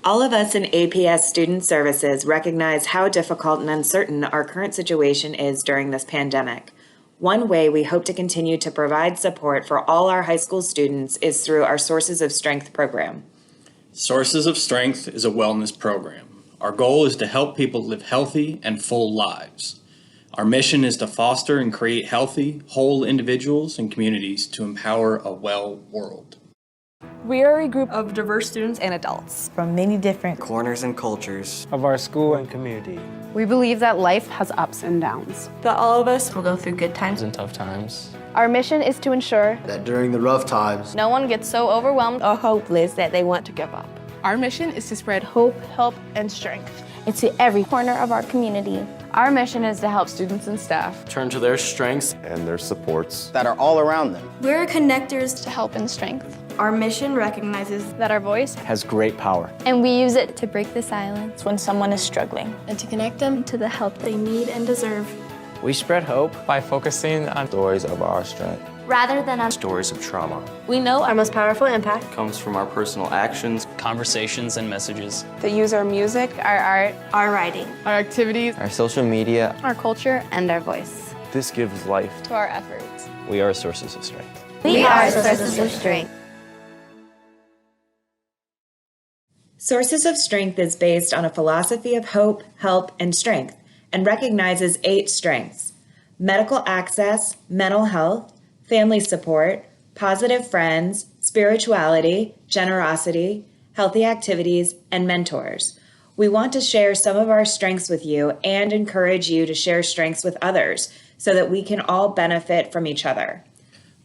All of us in APS Student Services recognize how difficult and uncertain our current situation is during this pandemic. One way we hope to continue to provide support for all our high school students is through our Sources of Strength program. Sources of Strength is a wellness program. Our goal is to help people live healthy and full lives. Our mission is to foster and create healthy, whole individuals and communities to empower a well world. We are a group of diverse students and adults from many different corners and cultures of our school and community. We believe that life has ups and downs, that all of us will go through good times and tough times. Our mission is to ensure that during the rough times, no one gets so overwhelmed or hopeless that they want to give up. Our mission is to spread hope, help, and strength into every corner of our community. Our mission is to help students and staff turn to their strengths and their supports that are all around them. We're connectors to help and strength. Our mission recognizes that our voice has great power. And we use it to break the silence when someone is struggling and to connect them to the help they need and deserve. We spread hope by focusing on stories of our strength rather than on stories of trauma. We know our most powerful impact comes from our personal actions, conversations, and messages that use our music, our art, our writing, our activities, our social media, our culture, and our voice. This gives life to our efforts. We are sources of strength. We are sources of strength. Sources of Strength is based on a philosophy of hope, help, and strength, and recognizes 8 strengths: medical access, mental health, family support, positive friends, spirituality, generosity, healthy activities, and mentors. We want to share some of our strengths with you and encourage you to share strengths with others so that we can all benefit from each other.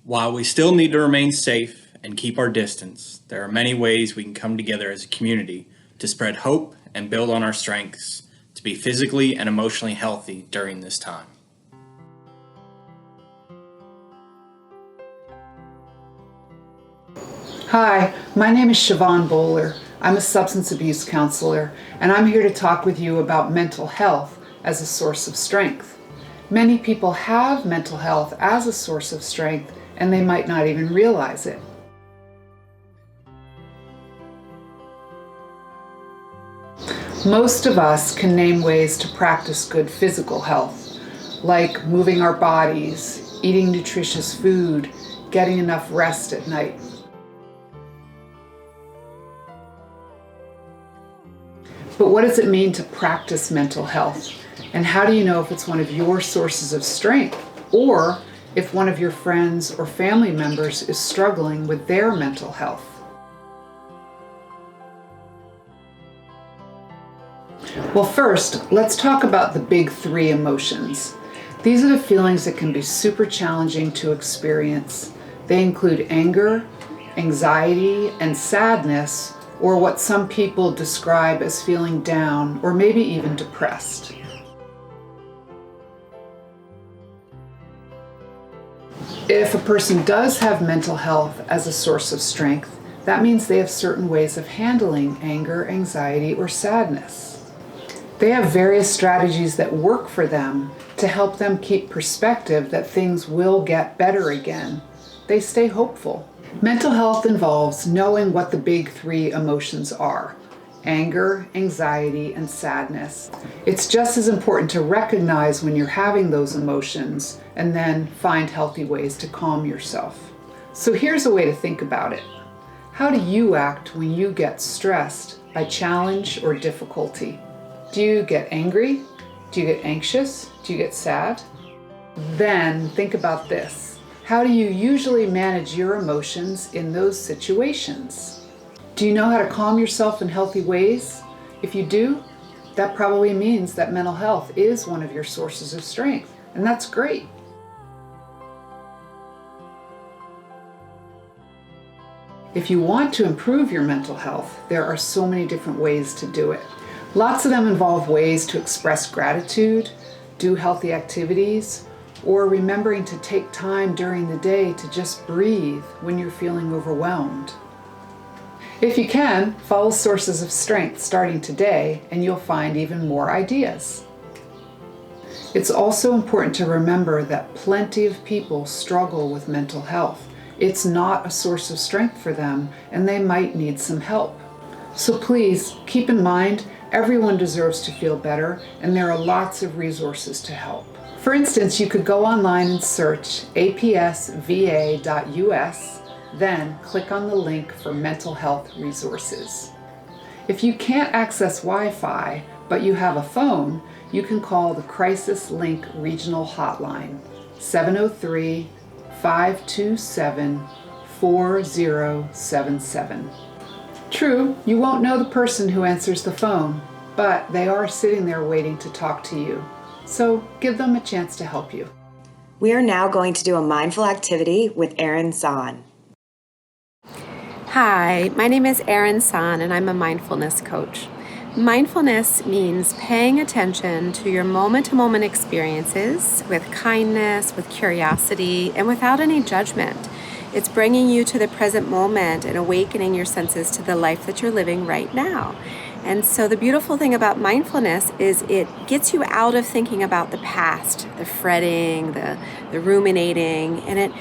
While we still need to remain safe and keep our distance, there are many ways we can come together as a community to spread hope and build on our strengths to be physically and emotionally healthy during this time. Hi, my name is Siobhan Bowler. I'm a substance abuse counselor, and I'm here to talk with you about mental health as a source of strength. Many people have mental health as a source of strength, and they might not even realize it. Most of us can name ways to practice good physical health, like moving our bodies, eating nutritious food, getting enough rest at night. But what does it mean to practice mental health? And how do you know if it's one of your sources of strength, or if one of your friends or family members is struggling with their mental health? Well, first, let's talk about the big 3 emotions. These are the feelings that can be super challenging to experience. They include anger, anxiety, and sadness, or what some people describe as feeling down or maybe even depressed. If a person does have mental health as a source of strength, that means they have certain ways of handling anger, anxiety, or sadness. They have various strategies that work for them to help them keep perspective that things will get better again. They stay hopeful. Mental health involves knowing what the big 3 emotions are: anger, anxiety, and sadness. It's just as important to recognize when you're having those emotions and then find healthy ways to calm yourself. So here's a way to think about it. How do you act when you get stressed by challenge or difficulty? Do you get angry? Do you get anxious? Do you get sad? Then think about this. How do you usually manage your emotions in those situations? Do you know how to calm yourself in healthy ways? If you do, that probably means that mental health is one of your sources of strength, and that's great. If you want to improve your mental health, there are so many different ways to do it. Lots of them involve ways to express gratitude, do healthy activities, or remembering to take time during the day to just breathe when you're feeling overwhelmed. If you can, follow Sources of Strength starting today, and you'll find even more ideas. It's also important to remember that plenty of people struggle with mental health. It's not a source of strength for them, and they might need some help. So please keep in mind, everyone deserves to feel better, and there are lots of resources to help. For instance, you could go online and search apsva.us, then click on the link for mental health resources. If you can't access Wi-Fi, but you have a phone, you can call the Crisis Link Regional Hotline, 703-527-4077. True, you won't know the person who answers the phone, but they are sitting there waiting to talk to you. So give them a chance to help you. We are now going to do a mindful activity with Erin San. Hi, my name is Erin San and I'm a mindfulness coach. Mindfulness means paying attention to your moment-to-moment experiences with kindness, with curiosity, and without any judgment. It's bringing you to the present moment and awakening your senses to the life that you're living right now. And so the beautiful thing about mindfulness is it gets you out of thinking about the past, the fretting, the ruminating, and it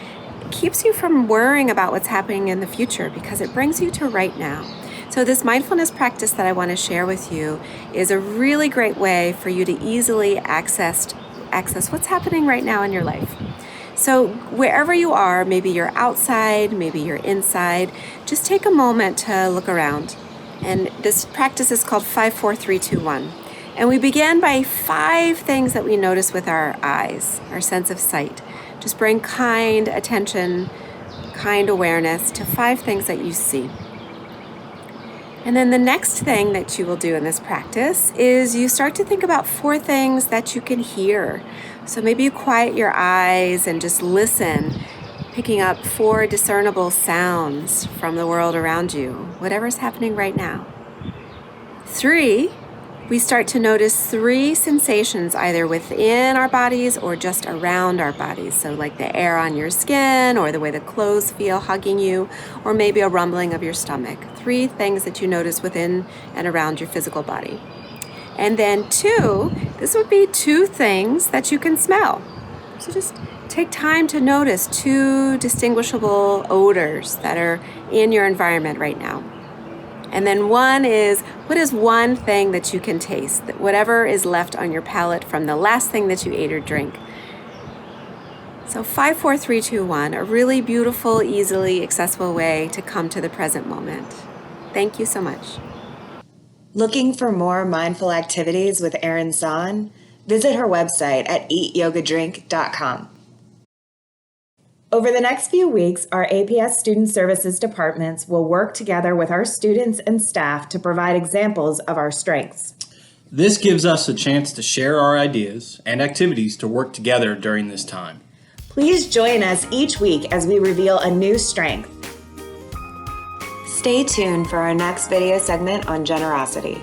keeps you from worrying about what's happening in the future because it brings you to right now. So this mindfulness practice that I want to share with you is a really great way for you to easily access what's happening right now in your life. So wherever you are, maybe you're outside, maybe you're inside, just take a moment to look around. And this practice is called 5-4-3-2-1. And we begin by 5 things that we notice with our eyes, our sense of sight. Just bring kind attention, kind awareness to 5 things that you see. And then the next thing that you will do in this practice is you start to think about 4 things that you can hear. So maybe you quiet your eyes and just listen, picking up 4 discernible sounds from the world around you, whatever's happening right now. 3, we start to notice 3 sensations either within our bodies or just around our bodies. So like the air on your skin or the way the clothes feel hugging you, or maybe a rumbling of your stomach. 3 things that you notice within and around your physical body. And then 2, this would be 2 things that you can smell. So just take time to notice 2 distinguishable odors that are in your environment right now. And then 1 is, what is 1 thing that you can taste? That whatever is left on your palate from the last thing that you ate or drank. So 5-4-3-2-1, a really beautiful, easily accessible way to come to the present moment. Thank you so much. Looking for more mindful activities with Erin San? Visit her website at eatyogadrink.com. Over the next few weeks, our APS Student Services departments will work together with our students and staff to provide examples of our strengths. This gives us a chance to share our ideas and activities to work together during this time. Please join us each week as we reveal a new strength. Stay tuned for our next video segment on generosity.